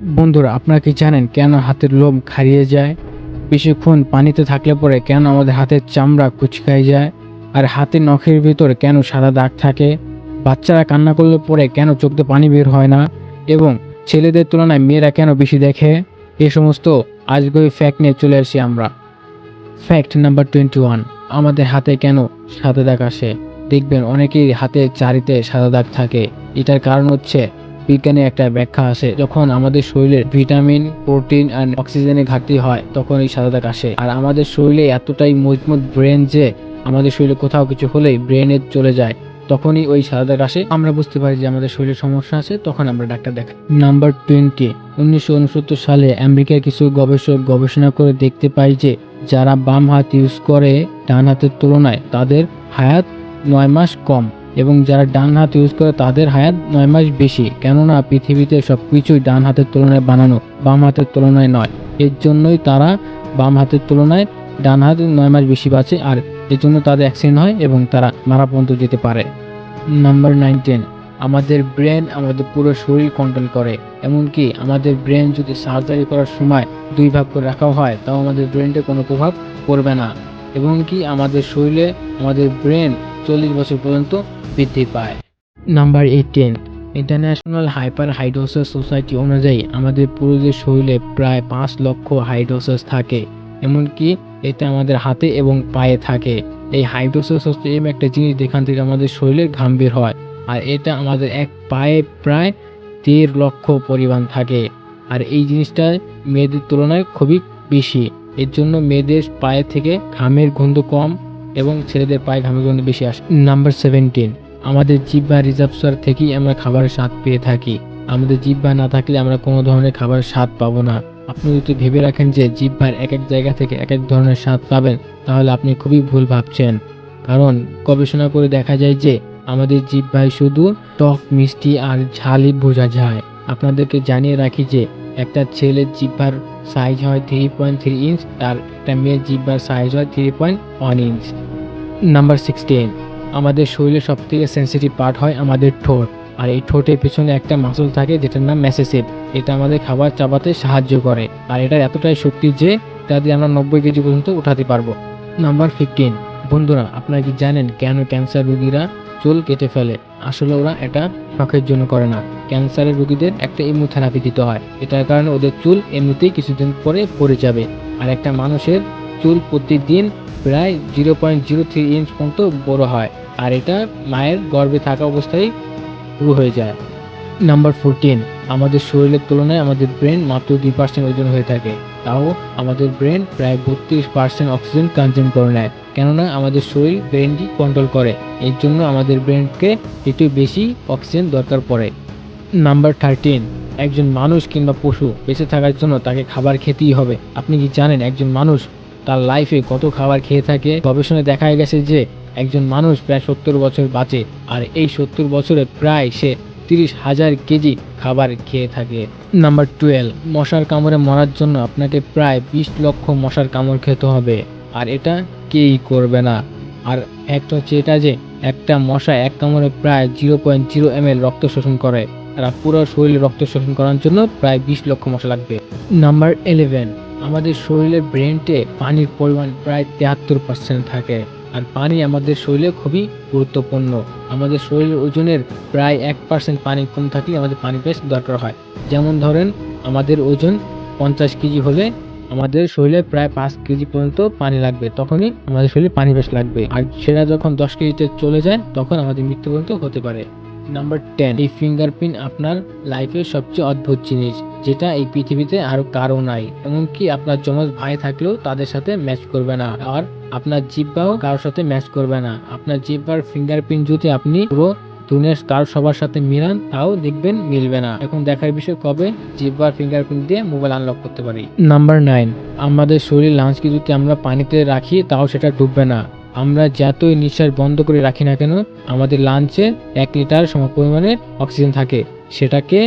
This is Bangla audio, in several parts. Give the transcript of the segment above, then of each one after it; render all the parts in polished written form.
বন্ধুরা, আপনারা কি জানেন কেন হাতের লোম খারিয়ে যায়? বেশিক্ষণ পানিতে থাকলে পরে কেন আমাদের হাতের চামড়া কুঁচকায় যায়? আর হাতের নখের ভিতরে কেন সাদা দাগ থাকে? বাচ্চারা কান্না করলে পরে কেন চোখ দিয়ে পানি বের হয় না? এবং ছেলেদের তুলনায় মেয়েরা কেন বেশি দেখে? এ সমস্ত আজগুবি ফ্যাক্ট নিয়ে চলে আসি আমরা। ফ্যাক্ট নাম্বার 21, আমাদের হাতে কেন সাদা দাগ আসে? দেখবেন অনেকেই হাতের চারিতে সাদা দাগ থাকে। এটার কারণ হচ্ছে বিজ্ঞানে একটা ব্যাখ্যা আছে, যখন আমাদের শরীরে ভিটামিন, প্রোটিন আর অক্সিজেনের ঘাটতি হয় তখন এই সাদা দাগ আসে। আর আমাদের শরীরে এতটাই মজবুত ব্রেন যে আমাদের শরীরে কোথাও কিছু হলেই ব্রেনে চলে যায়, তখনই ওই সাদা দাগ আসে। আমরা বুঝতে পারি যে আমাদের শরীরে সমস্যা আছে, তখন আমরা ডাক্তার দেখাই। নাম্বার 20, 1969 সালে আমেরিকার কিছু গবেষক গবেষণা করে দেখতে পায় যে যারা বাম হাত ইউজ করে ডান হাতের তুলনায় তাদের হায়াত 9 মাস কম, এবং যারা ডান হাত ইউজ করে তাদের হায়াত 9 মাস বেশি। কেননা পৃথিবীতে সবকিছুই ডান হাতের তুলনায় বানানো, বাম হাতের তুলনায় নয়। এর জন্যই তারা বাম হাতের তুলনায় ডান হাতে 9 মাস বেশি বাঁচে, আর এর জন্য তাদের অ্যাক্সিডেন্ট হয় এবং তারা মারা পর্যন্ত যেতে পারে। নাম্বার 19, আমাদের ব্রেন আমাদের পুরো শরীর কন্ট্রোল করে। এমনকি আমাদের ব্রেন যদি সার্জারি করার সময় 2 ভাগ করে রাখাও হয়, তাও আমাদের ব্রেনটা কোনো প্রভাব পড়বে না। এবং কি আমাদের শরীরে আমাদের ব্রেন 40 বছর পর্যন্ত বৃদ্ধি পায়। নাম্বার 18, ইন্টারন্যাশনাল হাইপার হাইড্রোসাস সোসাইটি অনুযায়ী আমাদের পুরুষদের শরীরে প্রায় 5 লক্ষ হাইড্রোসাস থাকে। এমনকি এটা আমাদের হাতে এবং পায়ে থাকে। এই হাইড্রোসাস হচ্ছে এমন একটা জিনিস যেখান থেকে আমাদের শরীরে ঘাম বের হয়, আর এটা আমাদের এক পায়ে প্রায় 1.5 লক্ষ পরিমাণ থাকে। আর এই জিনিসটা মেয়েদের তুলনায় খুবই বেশি। এর জন্য মেয়েদের পায়ে থেকে ঘামের গন্ধ কম এবং ছেলেদের পায়ে ঘামের গন্ধ বেশি আসে। নাম্বার 17, আমাদের জিহ্বা রিসেপ্টর থেকেই আমরা খাবারের স্বাদ পেয়ে থাকি। আমাদের জিহ্বা না থাকলে আমরা কোনো ধরনের খাবারের স্বাদ পাবো না। আপনি যদি ভেবে রাখেন যে জিহ্বার এক এক জায়গা থেকে এক এক ধরনের স্বাদ পাবেন, তাহলে আপনি খুবই ভুল ভাবছেন। কারণ গবেষণা করে দেখা যায় যে আমাদের জিহ্বায় শুধু টক, মিষ্টি আর ঝালই বোঝা যায়। আপনাদেরকে জানিয়ে রাখি যে একটা ছেলের জিহ্বার সাইজ হয় 3.3 ইঞ্চ, আর একটা মেয়ের জিহ্বার সাইজ হয় 3.1 ইঞ্চ। নাম্বার 16, আমাদের শরীরের সবথেকে সেন্সিটিভ পার্ট হয় আমাদের ঠোঁট। আর এই ঠোঁটের পেছনে একটা মাসল থাকে যেটার নাম ম্যাসেসিভ। এটা আমাদের খাবার চাবাতে সাহায্য করে, আর এটা এতটাই শক্তি যে এটা দিয়ে আমরা 90 কেজি পর্যন্ত উঠাতে পারবো। নাম্বার 15, বন্ধুরা, আপনারা কি জানেন কেন ক্যান্সার রোগীরা চুল কেটে ফেলে? আসলে ওরা এটা শখের জন্য করে না। ক্যান্সারের রোগীদের একটা ইমোথেরাপি দিতে হয়, এটার কারণে ওদের চুল এমনিতেই কিছুদিন পরে পড়ে যাবে। আর একটা মানুষের চুল প্রতিদিন প্রায় 0.03 ইঞ্চ পর্যন্ত বড় হয়, আর এটা মায়ের গর্ভে থাকা অবস্থায় শুরু হয়ে যায়। নাম্বার 14, আমাদের শরীরের তুলনায় আমাদের ব্রেন মাত্র 2% ওজন হয়ে থাকে, তাও আমাদের ব্রেন প্রায় 32% অক্সিজেন কনজিউম করে নেয়। কেননা আমাদের শরীর ব্রেনটি কন্ট্রোল করে, এর জন্য আমাদের ব্রেনকে একটু বেশি অক্সিজেন দরকার পড়ে। নাম্বার 13, একজন মানুষ কিংবা পশু বেঁচে থাকার জন্য তাকে খাবার খেতেই হবে। আপনি কি জানেন একজন মানুষ তার লাইফে কত খাবার খেয়ে থাকে? গবেষণায় দেখা গেছে যে একজন মানুষ প্রায় 70 বছর বাঁচে, আর এই 70 বছরে প্রায় সে 30,000 কেজি খাবার খেয়ে থাকে। নাম্বার 12, মশার কামড়ে মরার জন্য আপনাকে প্রায় 20 লক্ষ মশার কামড় খেতে হবে, আর এটা কেউই করবে না। আর একটা হচ্ছে এটা যে একটা মশা এক কামড়ে প্রায় 0.0 ml রক্ত শোষণ করে, আর পুরো শরীরে রক্ত শোষণ করার জন্য প্রায় 20 লক্ষ মশা লাগবে। নাম্বার 11, আমাদের শরীরের ব্রেনটে পানির পরিমাণ প্রায় 73% থাকে, আর পানি আমাদের শরীরে খুবই গুরুত্বপূর্ণ। আমাদের শরীরের ওজনের প্রায় 1% পানি কম থাকলে আমাদের পানি বেশি দরকার হয়। যেমন ধরেন আমাদের ওজন 50 কেজি হলে আমাদের শরীরে প্রায় 5 কেজি পর্যন্ত পানি লাগবে, তখনই আমাদের শরীরে পানি বেশ লাগবে। আর সেটা যখন 10 কেজিতে চলে যায় তখন আমাদের মৃত্যু পর্যন্ত হতে পারে। নাম্বার 10, এই ফিঙ্গারপ্রিন্ট আপনার লাইফের সবচেয়ে অদ্ভুত জিনিস, যেটা এই পৃথিবীতে আর কারো নাই। এমনকি আপনার যমজ ভাই থাকলেও তাদের সাথে ম্যাচ করবে না, আর আপনার জিহ্বাও কারোর সাথে ম্যাচ করবে না। আপনার জিহ্বার ফিঙ্গারপ্রিন্ট যদি আপনি পুরো দুনিয়ার কারোর সবার সাথে মিলান, তাও দেখবেন মিলবে না। এখন দেখার বিষয় কবে জিহ্বার ফিঙ্গারপ্রিন্ট দিয়ে মোবাইল আনলক করতে পারি। নাম্বার 9, আমাদের শরীর লাঞ্চকে যদি আমরা পানিতে রাখি তাও সেটা ডুববে না। আমরা যতই নিঃশ্বাস বন্ধ করে রাখি না কেন, আমাদের লাঞ্চে 1 লিটার সমপরিমাণে অক্সিজেন থাকে, সেটাকে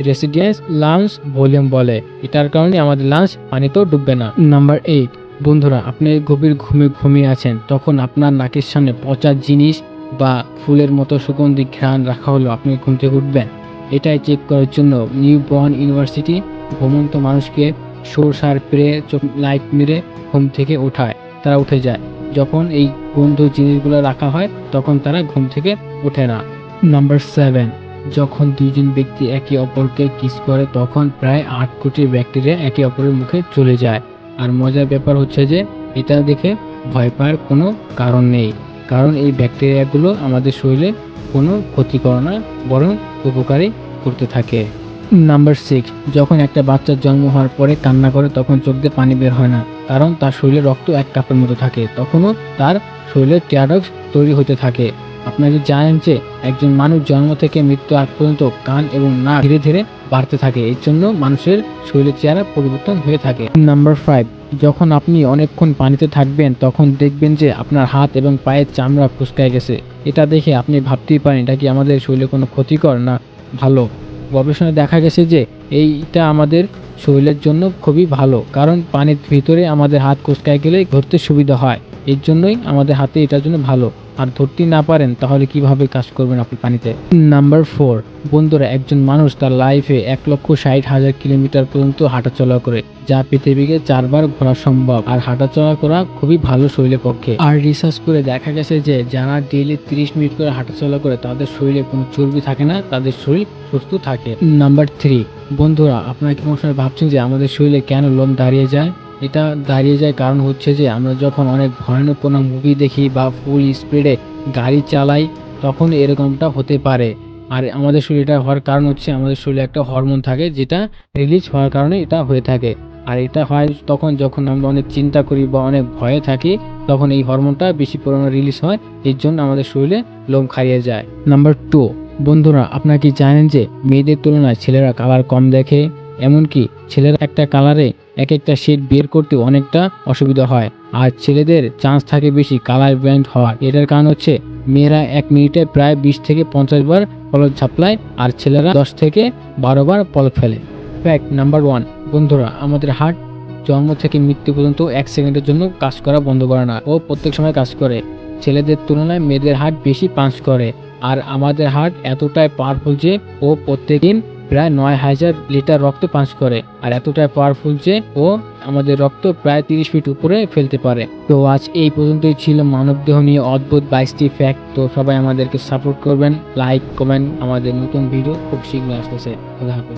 রেসিডিয়াস লাঞ্চ ভলিউম বলে। এটার কারণে আমাদের লাঞ্চ পানিতেও ডুববে না। নাম্বার 8, বন্ধুরা, আপনি গভীর ঘুমিয়ে আছেন, তখন আপনার নাকের সামনে পচা জিনিস বা ফুলের মতো সুগন্ধি ঘ্রাণ রাখা হলো, আপনি ঘুম থেকে উঠবেন? এটাই চেক করার জন্য নিউ বর্ন ইউনিভার্সিটি ঘুমন্ত মানুষকে সরষার স্প্রে চোখ লাইট মেরে ঘুম থেকে ওঠায়, তারা উঠে যায়। যখন এই গন্ধ জিনিসগুলো রাখা হয় তখন তারা ঘুম থেকে ওঠে না। নাম্বার 7, যখন দুইজন ব্যক্তি একে অপরকে কিস করে তখন প্রায় 8 কোটি ব্যাকটেরিয়া একে অপরের মুখে চলে যায়। আর মজার ব্যাপার হচ্ছে যে এটা দেখে ভয় পাওয়ার কোনো কারণ নেই, কারণ এই ব্যাকটেরিয়াগুলো আমাদের শরীরে কোনো ক্ষতি করে না, বরং উপকারী করতে থাকে। নাম্বার 6, যখন একটা বাচ্চার জন্ম হওয়ার পরে কান্না করে তখন চোখ দিয়ে পানি বের হয় না, কারণ তার শরীরে রক্ত এক কাপের মতো থাকে, তখনও তার শরীরে টিয়ারড্রপস তৈরি হতে থাকে। আপনারা কি জানেন যে একজন মানুষ জন্ম থেকে মৃত্যু আগ পর্যন্ত কান এবং নাক ধীরে ধীরে বাড়তে থাকে, এর জন্য মানুষের শরীরের চেহারা পরিবর্তন হয়ে থাকে। নাম্বার 5, যখন আপনি অনেকক্ষণ পানিতে থাকবেন তখন দেখবেন যে আপনার হাত এবং পায়ের চামড়া কুঁচকায় গেছে। এটা দেখে আপনি ভাবতেই পারেন এটা কি আমাদের শরীরে কোনো ক্ষতিকর না ভালো। গবেষণায় দেখা গেছে যে এইটা আমাদের শরীরের জন্য খুবই ভালো, কারণ পানির ভিতরে আমাদের হাত কুঁচকায় গেলে ধরতে সুবিধা হয়, এর জন্যই আমাদের হাতে এটার জন্য ভালো। আর ধরতে না পারেন তাহলে কিভাবে কাজ করবেন আপনি পানিতে। নাম্বার 4, বন্ধুরা, একজন মানুষ তার লাইফে 1,60,000 কিলোমিটার পর্যন্ত হাঁটাচলা করে, যা পৃথিবীকে 4 বার ঘোরা সম্ভব। আর হাঁটাচলা করা খুবই ভালো শরীরের পক্ষে। আর রিসার্চ করে দেখা গেছে যে যারা ডেইলি 30 মিনিট করে হাঁটাচলা করে তাদের শরীরে কোনো চর্বি থাকে না, তাদের শরীর সুস্থ থাকে। নাম্বার 3, বন্ধুরা, আপনারা কি কোনো সময় ভাবছেন যে আমাদের শরীরে কেন লোম দাঁড়িয়ে যায়? এটা দাঁড়িয়ে যায় কারণ হচ্ছে যে আমরা যখন অনেক ভয়ানক কোনো মুভি দেখি বা ফুল স্পিডে গাড়ি চালাই তখন এরকমটা হতে পারে। আর আমাদের শরীরে এটা হওয়ার কারণ হচ্ছে আমাদের শরীরে একটা হরমোন থাকে যেটা রিলিজ হওয়ার কারণে এটা হয়ে থাকে। আর এটা হয় তখন যখন আমরা অনেক চিন্তা করি বা অনেক ভয়ে থাকি, তখন এই হরমোনটা বেশি পরিমাণে রিলিজ হয়, এর জন্য আমাদের শরীরে লোম খাইয়ে যায়। নাম্বার 2, বন্ধুরা, আপনারা কি জানেন যে মেয়েদের তুলনায় ছেলেরা কালার কম দেখে? এমনকি ছেলেরা একটা কালারে এক একটা শেড বের করতে অনেকটা অসুবিধা হয়, আর ছেলেদের চান্স থাকে বেশি কালার ব্লাইন্ড হওয়ার। এটার কারণ হচ্ছে মেয়েরা 1 মিনিটে প্রায় 20 থেকে 50 বার পলক ঝাপলায়, আর ছেলেরা 10 থেকে 12 বার পলক ফেলে। ফ্যাক্ট নাম্বার 1, বন্ধুরা, আমাদের হার্ট জন্ম থেকে মৃত্যু পর্যন্ত 1 সেকেন্ডের জন্য কাজ করা বন্ধ করে না, ও প্রত্যেক সময় কাজ করে। ছেলেদের তুলনায় মেয়েদের হার্ট বেশি পাঞ্চ করে। আর আমাদের হার্ট এতটাই পাওয়ারফুল যে ও প্রত্যেকদিন প্রায় 9,000 লিটার রক্ত পাঞ্চ করে, আর এতটাই পাওয়ারফুল যে ও আমাদের রক্ত প্রায় 30 ফিট উপরে ফেলতে পারে। তো আজ এই পর্যন্তই ছিল মানবদেহ নিয়ে অদ্ভুত 22টি ফ্যাক্ট। তো সবাই আমাদেরকে সাপোর্ট করবেন, লাইক কমেন্ট, আমাদের নতুন ভিডিও খুব শীঘ্রই আসতেছে। খোদা হাফেজ।